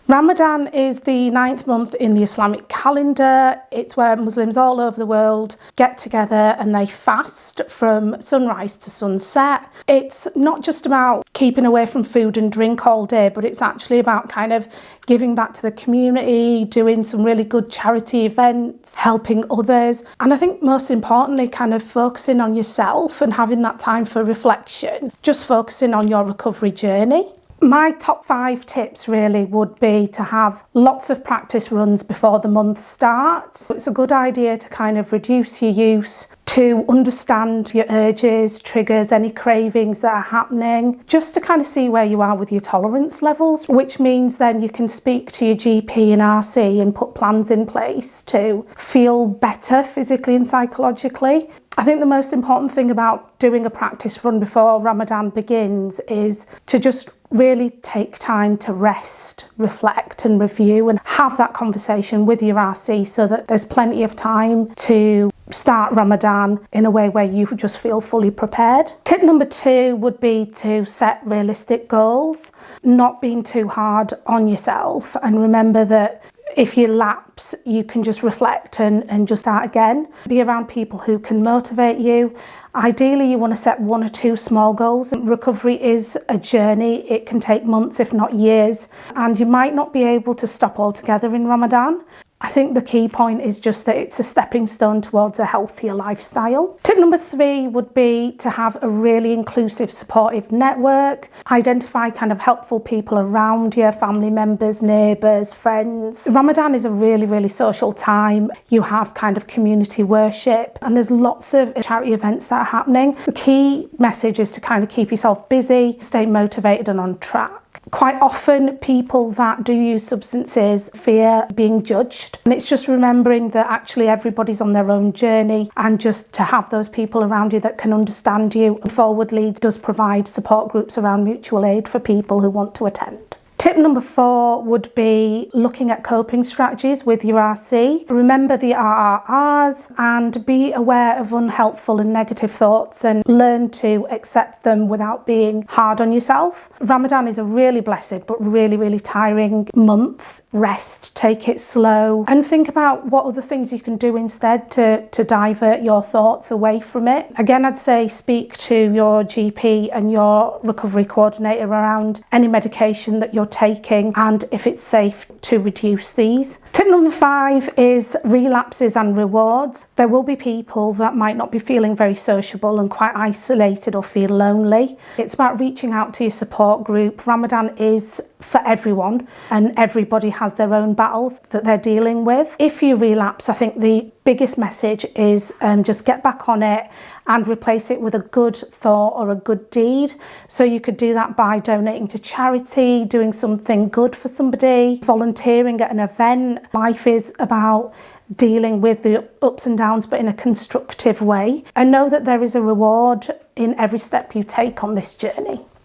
Ramadan is the 9th month in the Islamic calendar. It's where Muslims all over the world get together and they fast from sunrise to sunset. It's not just about keeping away from food and drink all day, but it's actually about kind of giving back to the community, doing some really good charity events, helping others. And I think most importantly, kind of focusing on yourself and having that time for reflection, just focusing on your recovery journey. My top 5 tips really would be to have lots of practice runs before the month starts. It's a good idea to kind of reduce your use, to understand your urges, triggers, any cravings that are happening, just to kind of see where you are with your tolerance levels, which means then you can speak to your GP and RC and put plans in place to feel better physically and psychologically. I think the most important thing about doing a practice run before Ramadan begins is to just really take time to rest, reflect and review and have that conversation with your RC so that there's plenty of time to start Ramadan in a way where you just feel fully prepared. Tip number 2 would be to set realistic goals, not being too hard on yourself, and remember that if you lapse, you can just reflect and just start again. Be around people who can motivate you. Ideally, you want to set 1 or 2 small goals. Recovery is a journey. It can take months, if not years, and you might not be able to stop altogether in Ramadan. I think the key point is just that it's a stepping stone towards a healthier lifestyle. Tip number 3 would be to have a really inclusive, supportive network. Identify kind of helpful people around you, family members, neighbours, friends. Ramadan is a really, really social time. You have kind of community worship and there's lots of charity events that are happening. The key message is to kind of keep yourself busy, stay motivated and on track. Quite often people that do use substances fear being judged, and it's just remembering that actually everybody's on their own journey, and just to have those people around you that can understand you. Forward Lead does provide support groups around mutual aid for people who want to attend. Tip number 4 would be looking at coping strategies with your RC. Remember the RRRs and be aware of unhelpful and negative thoughts and learn to accept them without being hard on yourself. Ramadan is a really blessed but really, really tiring month. Rest, take it slow and think about what other things you can do instead to divert your thoughts away from it. Again, I'd say speak to your GP and your recovery coordinator around any medication that you're taking and if it's safe to reduce these. Tip number 5 is relapses and rewards. There will be people that might not be feeling very sociable and quite isolated or feel lonely. It's about reaching out to your support group. Ramadan is for everyone and everybody has their own battles that they're dealing with. If you relapse, I think the biggest message is just get back on it and replace it with a good thought or a good deed. So you could do that by donating to charity, doing something good for somebody, volunteering at an event. Life is about dealing with the ups and downs but in a constructive way, and know that there is a reward in every step you take on this journey.